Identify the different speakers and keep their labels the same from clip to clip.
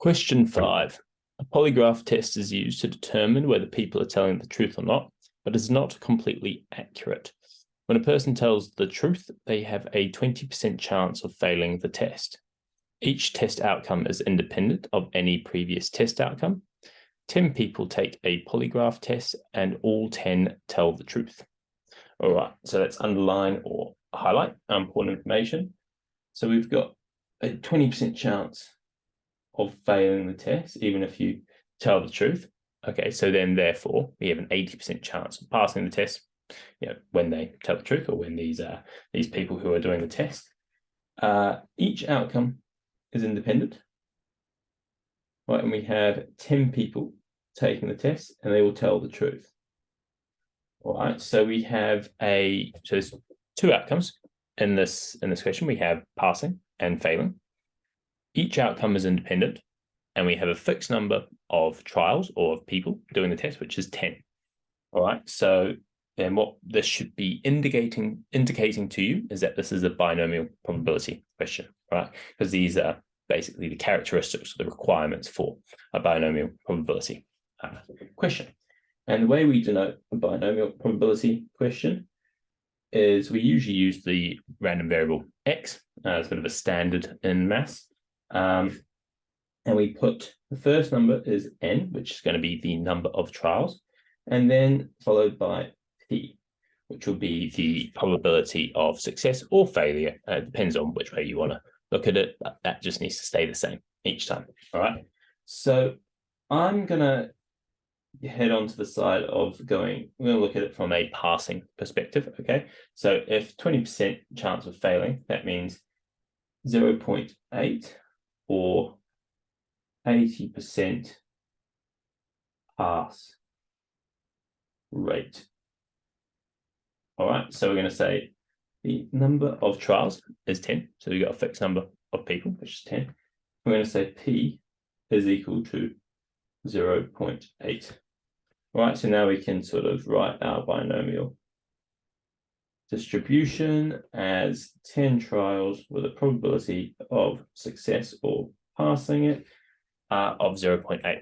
Speaker 1: Question 5. A polygraph test is used to determine whether people are telling the truth or not, but is not completely accurate. When a person tells the truth, they have a 20% chance of failing the test. Each test outcome is independent of any previous test outcome. 10 people take a polygraph test and all 10 tell the truth. All right, so let's underline or highlight important information. So we've got a 20% chance of failing the test, even if you tell the truth. Okay, so then therefore we have an 80% chance of passing the test, when they tell the truth, or when these people who are doing the test. Each outcome is independent, right? And we have 10 people taking the test, and they will tell the truth. All right, so we have so there's two outcomes in this question. We have passing and failing. Each outcome is independent, and we have a fixed number of trials or of people doing the test, which is 10. All right, so then what this should be indicating to you is that this is a binomial probability question, right? Because these are basically the characteristics, the requirements for a binomial probability question. And the way we denote a binomial probability question is we usually use the random variable x as sort of a standard in maths. And we put the first number is n, which is going to be the number of trials, and then followed by p, which will be the probability of success or failure. It depends on which way you want to look at it, but that just needs to stay the same each time. All right. So I'm going to head on to the side of we're going to look at it from a passing perspective. Okay. So if 20% chance of failing, that means 0.8 or 80% pass rate. All right, so we're going to say the number of trials is 10. So we've got a fixed number of people, which is 10. We're going to say P is equal to 0.8. All right, so now we can sort of write our binomial distribution as 10 trials with a probability of success or passing it of 0.8.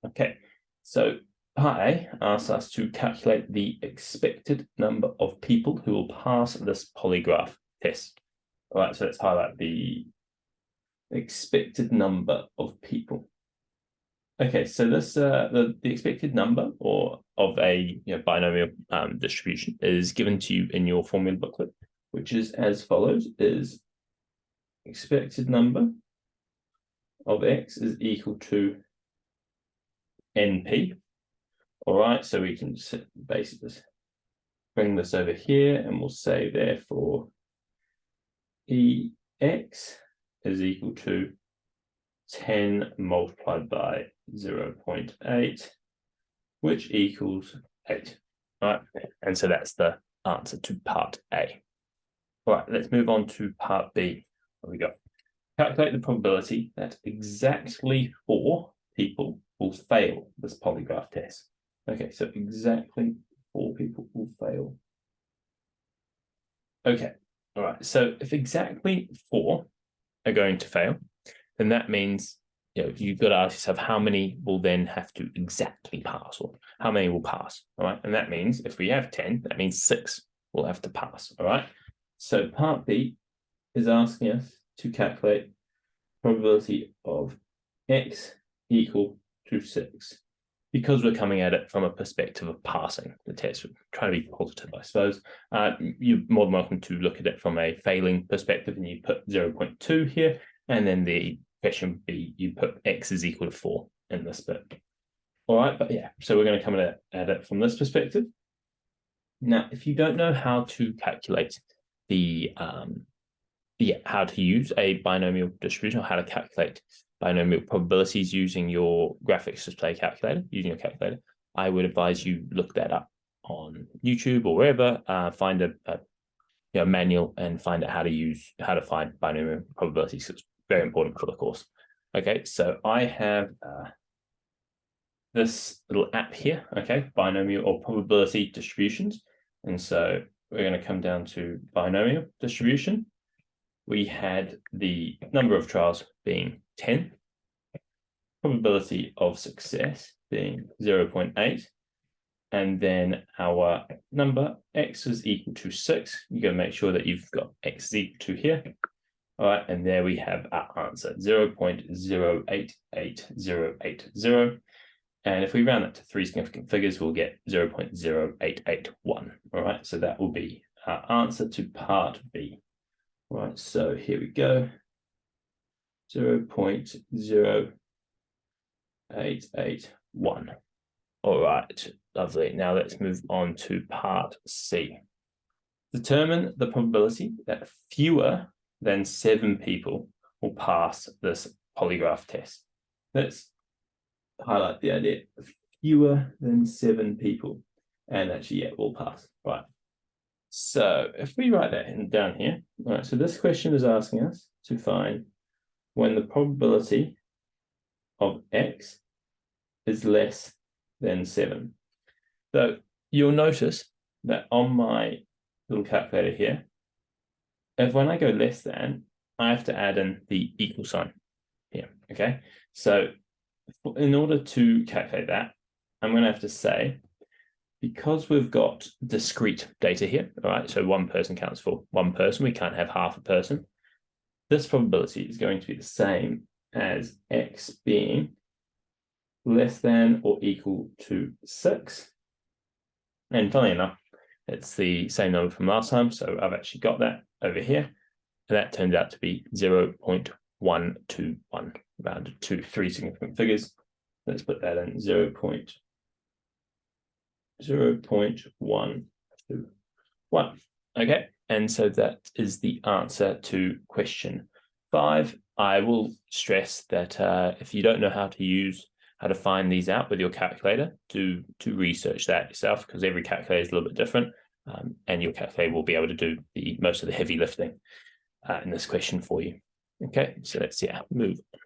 Speaker 1: Okay, so part A asks us to calculate the expected number of people who will pass this polygraph test. All right, so let's highlight the expected number of people. Okay, so this the expected number of a binomial distribution is given to you in your formula booklet, which is as follows: is expected number of x is equal to NP. All right, so we can basically bring this over here, and we'll say therefore EX is equal to 10 multiplied by 0.8, which equals 8. All right, and so that's the answer to part A. All right, let's move on to part B. What we got? Calculate the probability that exactly 4 people will fail this polygraph test. Okay, so exactly 4 people will fail. Okay, all right. So if exactly 4 are going to fail, then that means you've got to ask yourself how many will then have to exactly pass, or how many will pass. All right, and that means if we have 10, that means 6 will have to pass. All right. So part B is asking us to calculate probability of x equal to 6. Because we're coming at it from a perspective of passing the test, we're trying to be positive, I suppose. You're more than welcome to look at it from a failing perspective, and you put 0.2 here, and then the question would be you put x is equal to 4 in this bit. All right, but yeah, so we're going to come at it from this perspective. Now, if you don't know how to calculate how to use a binomial distribution, or how to calculate binomial probabilities using your graphics display calculator, using a calculator, I would advise you look that up on YouTube or wherever. Find a manual and find out how to find binomial probabilities. It's very important for the course. Okay, so I have this little app here. Okay, binomial or probability distributions, and so we're going to come down to binomial distribution. We had the number of trials being 10. probability of success being 0.8, and then our number x is equal to 6. You got to make sure that you've got x is equal to here. All right, and there we have our answer, 0.088080. And if we round that to 3 significant figures, we'll get 0.0881. All right, so that will be our answer to part B. All right, so here we go. 0.0881. All right, lovely. Now let's move on to part C. Determine the probability that fewer than 7 people will pass this polygraph test. Let's highlight the idea of fewer than 7 people, and actually, yeah, will pass. Right. So if we write that down here, all right, so this question is asking us to find when the probability of x is less than 7. So you'll notice that on my little calculator here, if when I go less than, I have to add in the equal sign here, okay? So in order to calculate that, I'm going to have to say, because we've got discrete data here, all right, so one person counts for one person, we can't have half a person. This probability is going to be the same as x being less than or equal to 6. And funnily enough, it's the same number from last time, so I've actually got that over here, and that turns out to be 0.121, rounded to 3 significant figures. Let's put that in 0.121. Okay, and so that is the answer to question 5. I will stress that if you don't know how to find these out with your calculator, to research that yourself, because every calculator is a little bit different, and your calculator will be able to do most of the heavy lifting in this question for you. Okay, so let's move on.